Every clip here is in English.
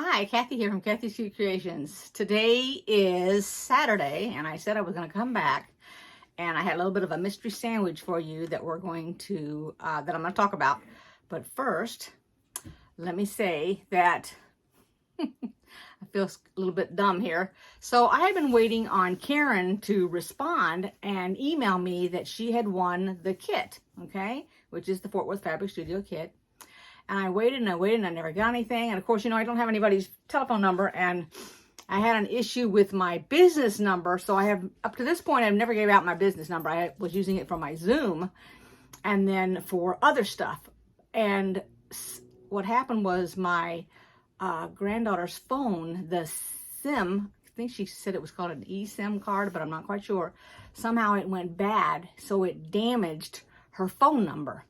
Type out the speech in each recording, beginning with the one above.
Hi, Kathy here from kathyskutekreations. Today is Saturday, and I said I was going to come back, and I had a little bit of a mystery sandwich for you that we're going to, that I'm going to talk about. But first, let me say that I feel a little bit dumb here. So I have been waiting on Karen to respond and email me that she had won the kit, okay, which is the Fort Worth Fabric Studio kit. And I waited and I waited and I never got anything. And of course, you know, I don't have anybody's telephone number, and I had an issue with my business number. So I have, up to this point, I've never gave out my business number. I was using it for my Zoom and then for other stuff. And what happened was my granddaughter's phone, the SIM, I think she said it was called an eSIM card, but I'm not quite sure. Somehow it went bad, so it damaged her phone number.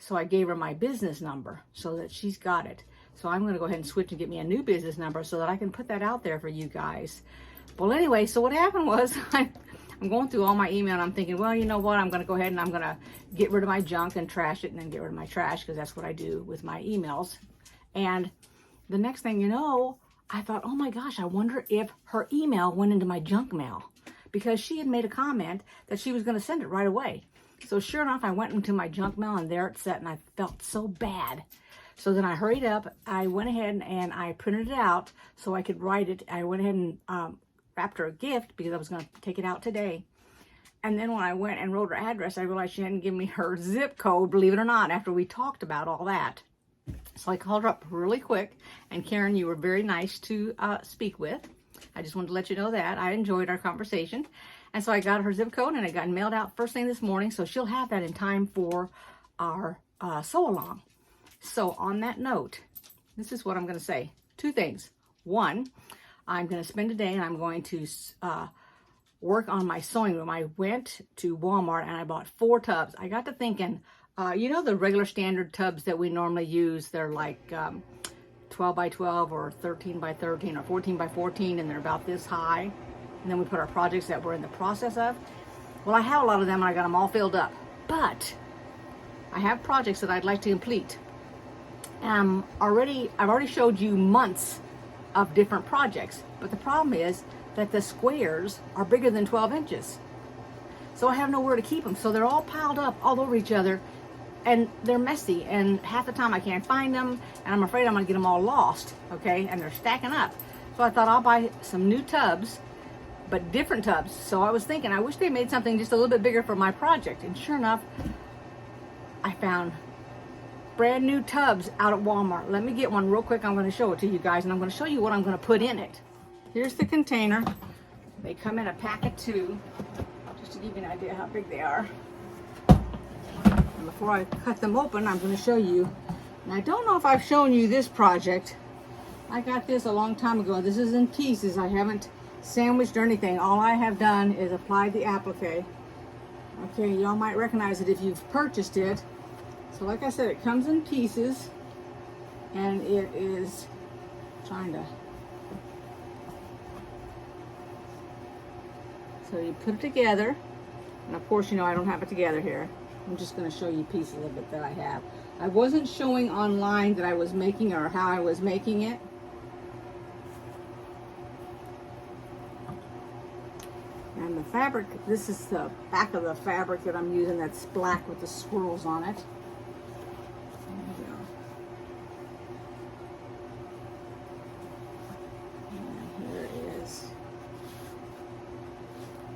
So I gave her my business number so that she's got it. So I'm going to go ahead and switch and get me a new business number so that I can put that out there for you guys. Well, anyway, so what happened was I'm going through all my email and I'm thinking, well, you know what? I'm going to go ahead and I'm going to get rid of my junk and trash it and then get rid of my trash, because that's what I do with my emails. And the next thing you know, I thought, oh my gosh, I wonder if her email went into my junk mail, because she had made a comment that she was going to send it right away. So sure enough, I went into my junk mail and there it sat, and I felt so bad. So then I hurried up, I went ahead and I printed it out so I could write it. I went ahead and wrapped her a gift because I was going to take it out today. And then when I went and wrote her address, I realized she hadn't given me her zip code, believe it or not, after we talked about all that. So I called her up really quick, and Karen, you were very nice to speak with. I just wanted to let you know that. I enjoyed our conversation. And so I got her zip code and it got mailed out first thing this morning. So she'll have that in time for our sew-along. So on that note, this is what I'm going to say. Two things. One, I'm going to spend a day and I'm going to work on my sewing room. I went to Walmart and I bought 4 tubs. I got to thinking, you know, the regular standard tubs that we normally use, they're like 12 by 12 or 13 by 13 or 14 by 14, and they're about this high. And then we put our projects that we're in the process of. Well, I have a lot of them and I got them all filled up. But I have projects that I'd like to complete. I've already showed you months of different projects. But the problem is that the squares are bigger than 12 inches. So I have nowhere to keep them. So they're all piled up all over each other. And they're messy. And half the time I can't find them. And I'm afraid I'm going to get them all lost. Okay? And they're stacking up. So I thought I'll buy some new tubs, but different tubs. So I was thinking, I wish they made something just a little bit bigger for my project. And sure enough, I found brand new tubs out at Walmart. Let me get one real quick. I'm going to show it to you guys, and I'm going to show you what I'm going to put in it. Here's the container. They come in a pack of 2, just to give you an idea how big they are. And before I cut them open, I'm going to show you. And I don't know if I've shown you this project. I got this a long time ago. This is in pieces. I haven't sandwiched or anything. All I have done is applied the applique. Okay, y'all might recognize it if you've purchased it. So like I said, it comes in pieces, and it is trying to, so you put it together, and of course, you know, I don't have it together here. I'm just going to show you pieces of it that I have. I wasn't showing online that I was making or how I was making it. And the fabric, this is the back of the fabric that I'm using, that's black with the swirls on it. There we go. And here it is.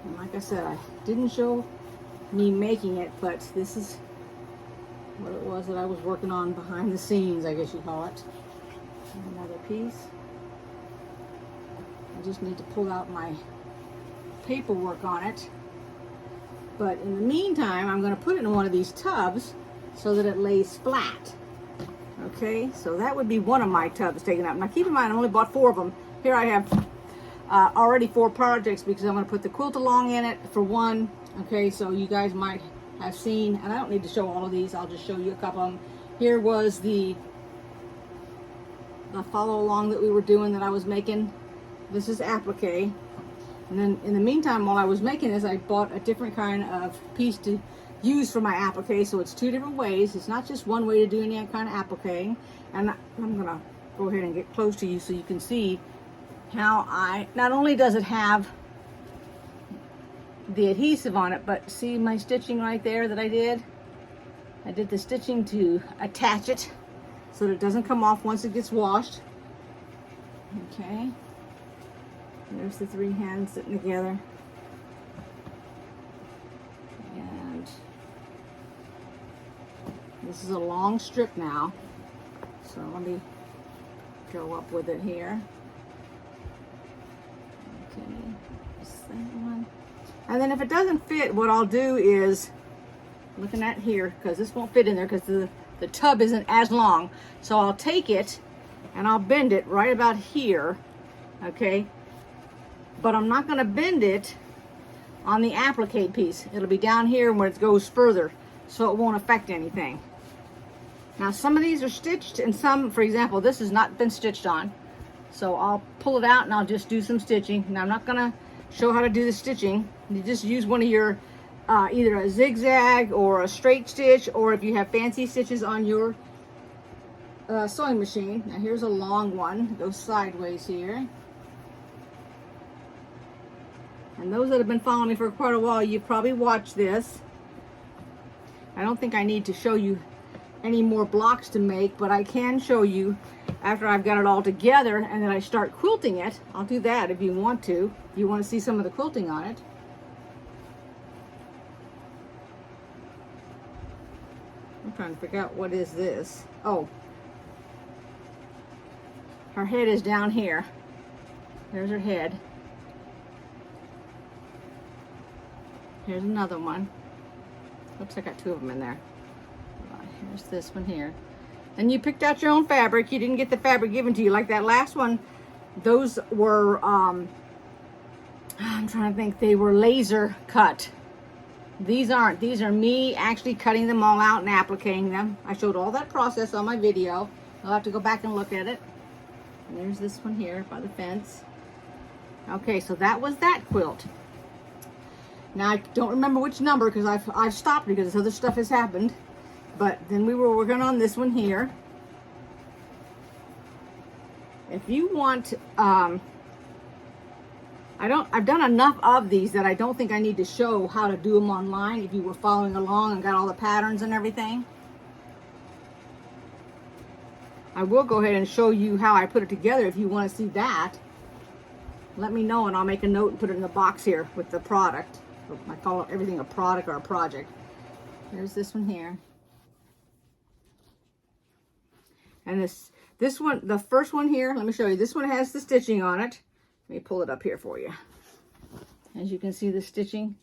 And like I said, I didn't show me making it, but this is what it was that I was working on behind the scenes, I guess you call it. And another piece. I just need to pull out my paperwork on it, but in the meantime I'm going to put it in one of these tubs so that it lays flat. Okay, so that would be one of my tubs taken up. Now keep in mind, I only bought 4 of them. Here I have already 4 projects, because I'm going to put the quilt along in it for one. Okay, so you guys might have seen, and I don't need to show all of these, I'll just show you a couple of them. Here was the follow along that we were doing that I was making. This is applique. And then in the meantime, while I was making this, I bought a different kind of piece to use for my applique. So it's 2 different ways. It's not just one way to do any kind of applique. And I'm going to go ahead and get close to you so you can see how not only does it have the adhesive on it, but see my stitching right there that I did? I did the stitching to attach it so that it doesn't come off once it gets washed. Okay. There's the three hands sitting together. And this is a long strip now. So let me go up with it here. Okay, just that one. And then if it doesn't fit, what I'll do is, looking at here, because this won't fit in there because the tub isn't as long. So I'll take it and I'll bend it right about here, okay? But I'm not gonna bend it on the applique piece. It'll be down here where it goes further, so it won't affect anything. Now some of these are stitched and some, for example, this has not been stitched on. So I'll pull it out and I'll just do some stitching. Now I'm not gonna show how to do the stitching. You just use one of your, either a zigzag or a straight stitch, or if you have fancy stitches on your sewing machine. Now here's a long one, it goes sideways here. And those that have been following me for quite a while, you've probably watched this. I don't think I need to show you any more blocks to make, but I can show you after I've got it all together and then I start quilting it. I'll do that if you want to. If you want to see some of the quilting on it. I'm trying to figure out what is this. Oh, her head is down here. There's her head. Here's another one. Looks like I got two of them in there. Here's this one here. And you picked out your own fabric. You didn't get the fabric given to you like that last one. Those were, I'm trying to think, they were laser cut. These aren't. These are me actually cutting them all out and appliquing them. I showed all that process on my video. I'll have to go back and look at it. And there's this one here by the fence. Okay, so that was that quilt. Now I don't remember which number because I've stopped because this other stuff has happened. But then we were working on this one here. If you want, I've done enough of these that I don't think I need to show how to do them online if you were following along and got all the patterns and everything. I will go ahead and show you how I put it together if you want to see that. Let me know and I'll make a note and put it in the box here with the product. I call everything a product or a project. Here's this one here. And this one, the first one here, let me show you. This one has the stitching on it. Let me pull it up here for you. As you can see the stitching.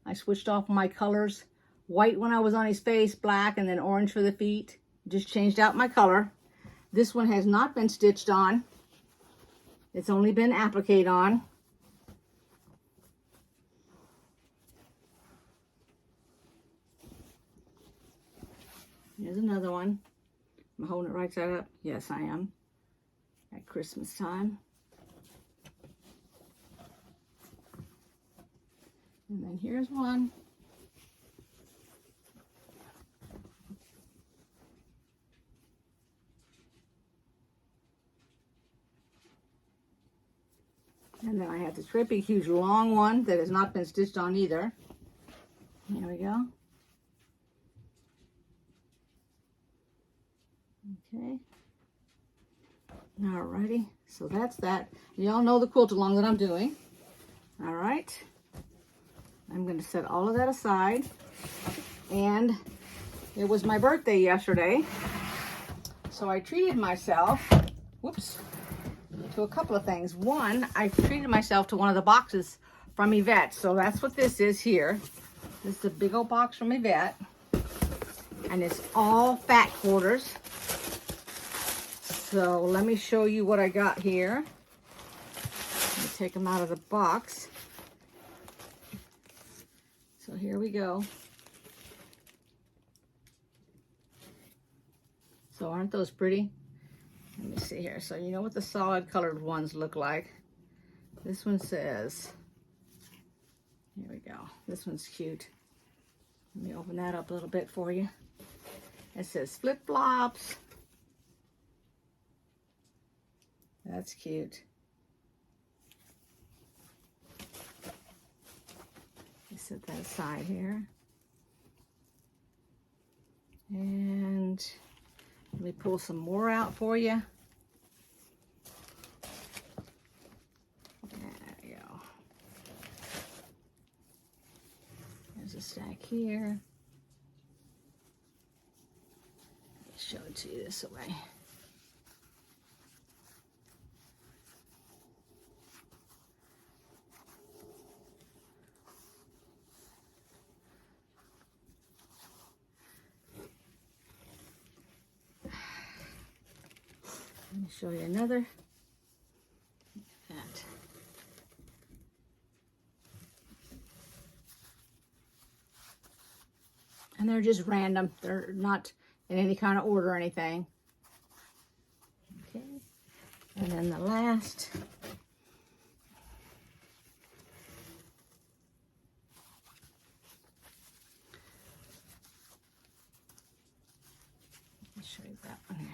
I switched off my colors. White when I was on his face, black, and then orange for the feet. Just changed out my color. This one has not been stitched on. It's only been appliqued on. Here's another one. I'm holding it right side up. Yes, I am. At Christmas time. And then here's one. And then I have this great big huge long one that has not been stitched on either. Here we go. Okay. Alrighty. So that's that. Y'all know the quilt along that I'm doing. Alright. I'm going to set all of that aside. And it was my birthday yesterday. So I treated myself, whoops, to a couple of things. One, I treated myself to one of the boxes from Yvette. So that's what this is here. This is a big old box from Yvette. And it's all fat quarters. So let me show you what I got here. Let me take them out of the box. So here we go. So aren't those pretty? Let me see here. So you know what the solid colored ones look like. This one says, here we go. This one's cute. Let me open that up a little bit for you. It says flip-flops. That's cute. Set that aside here. And let me pull some more out for you. There you go. There's a stack here. Let me show it to you this way. Let me show you another. That. And they're just random. They're not in any kind of order or anything. Okay. And then the last. Let me show you that one there.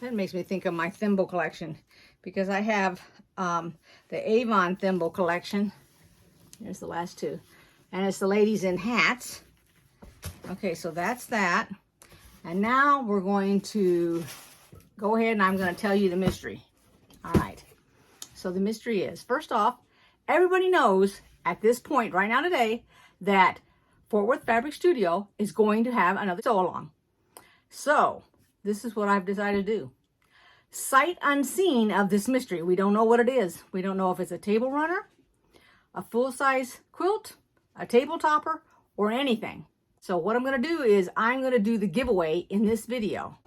That makes me think of my thimble collection, because I have the Avon thimble collection. There's the last two. And it's the ladies in hats. Okay, so that's that. And now we're going to go ahead and I'm going to tell you the mystery. All right. So the mystery is, first off, everybody knows at this point right now today that Fort Worth Fabric Studio is going to have another sew-along. So this is what I've decided to do. Sight unseen of this mystery. We don't know what it is. We don't know if it's a table runner, a full-size quilt, a table topper, or anything. So what I'm going to do is I'm going to do the giveaway in this video.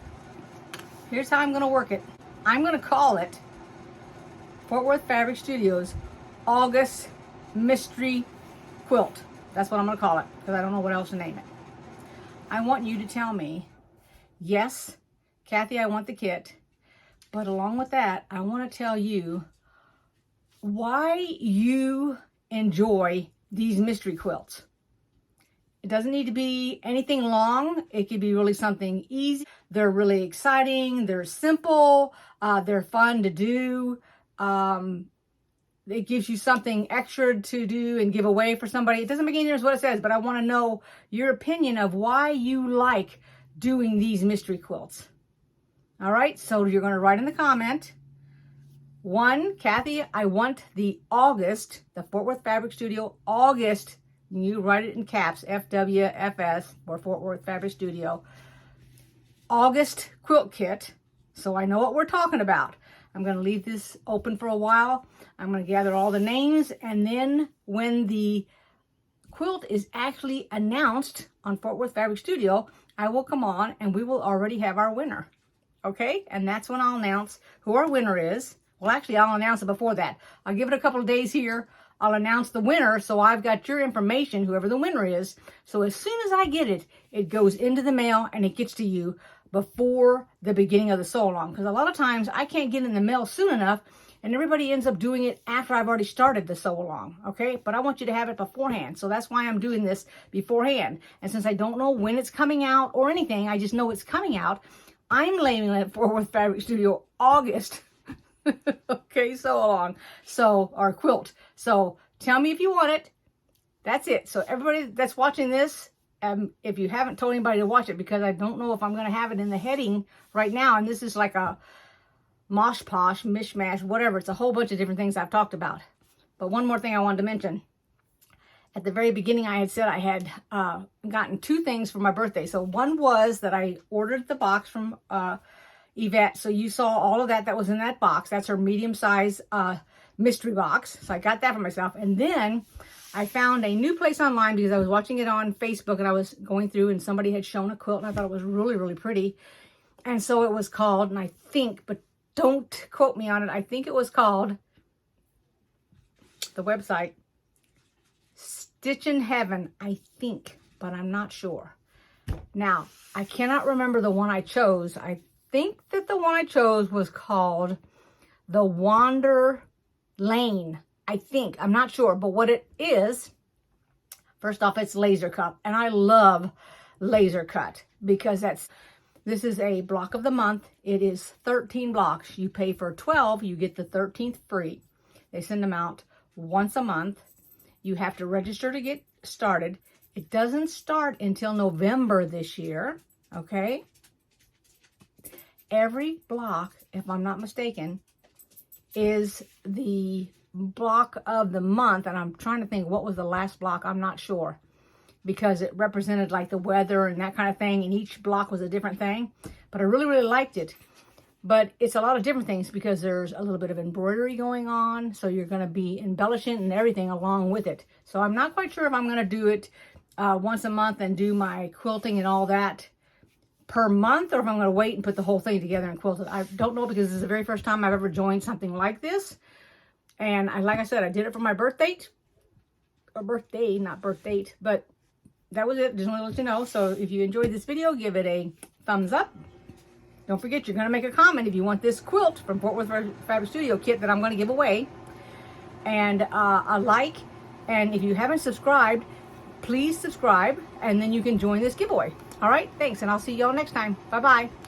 Here's how I'm going to work it. I'm going to call it Fort Worth Fabric Studios August Mystery Quilt. That's what I'm going to call it, because I don't know what else to name it. I want you to tell me, yes, Kathy, I want the kit. But along with that, I want to tell you why you enjoy these mystery quilts. It doesn't need to be anything long. It could be really something easy. They're really exciting. They're simple. They're fun to do. It gives you something extra to do and give away for somebody. It doesn't make any difference what it says, but I want to know your opinion of why you like doing these mystery quilts. All right, so you're going to write in the comment, 1, Kathy, I want the August, the Fort Worth Fabric Studio August, you write it in caps, FWFS, or Fort Worth Fabric Studio, August quilt kit, so I know what we're talking about. I'm going to leave this open for a while. I'm going to gather all the names, and then when the quilt is actually announced on Fort Worth Fabric Studio, I will come on and we will already have our winner. Okay, and that's when I'll announce who our winner is. Well, actually, I'll announce it before that. I'll give it a couple of days here. I'll announce the winner, so I've got your information, whoever the winner is. So as soon as I get it, it goes into the mail and it gets to you before the beginning of the sew-along. Because a lot of times I can't get it in the mail soon enough, and everybody ends up doing it after I've already started the sew-along. Okay, but I want you to have it beforehand. So that's why I'm doing this beforehand. And since I don't know when it's coming out or anything, I just know it's coming out. I'm labeling it Fort Worth Fabric Studio August. Okay, sew-along. So, or quilt. So, tell me if you want it. That's it. So, everybody that's watching this, if you haven't told anybody to watch it, because I don't know if I'm going to have it in the heading right now. And this is like a mosh posh, mishmash, whatever. It's a whole bunch of different things I've talked about. But one more thing I wanted to mention. At the very beginning, I had said I had gotten 2 things for my birthday. So one was that I ordered the box from Yvette. So you saw all of that was in that box. That's her medium-size mystery box. So I got that for myself. And then I found a new place online because I was watching it on Facebook and I was going through and somebody had shown a quilt and I thought it was really, really pretty. And so it was called, and I think, but don't quote me on it, I think it was called, the website, Stitch in Heaven, I think, but I'm not sure. Now, I cannot remember the one I chose. I think that the one I chose was called the Wander Lane, I think. I'm not sure, but what it is, first off, it's laser cut, and I love laser cut because This is a block of the month. It is 13 blocks. You pay for 12, you get the 13th free. They send them out once a month. You have to register to get started. It doesn't start until November this year, okay? Every block, if I'm not mistaken, is the block of the month, and I'm trying to think what was the last block. I'm not sure, because it represented like the weather and that kind of thing, and each block was a different thing. But I really, really liked it. But it's a lot of different things because there's a little bit of embroidery going on, so you're going to be embellishing and everything along with it. So I'm not quite sure if I'm going to do it once a month and do my quilting and all that per month, or if I'm going to wait and put the whole thing together and quilt it. I don't know, because this is the very first time I've ever joined something like this. And like I said, I did it for my birth date. Or birthday, not birth date. But that was it. Just want to let you know. So if you enjoyed this video, give it a thumbs up. Don't forget, you're going to make a comment if you want this quilt from Fort Worth Fabric Studio kit that I'm going to give away. And a like. And if you haven't subscribed, please subscribe. And then you can join this giveaway. All right, thanks, and I'll see y'all next time. Bye-bye.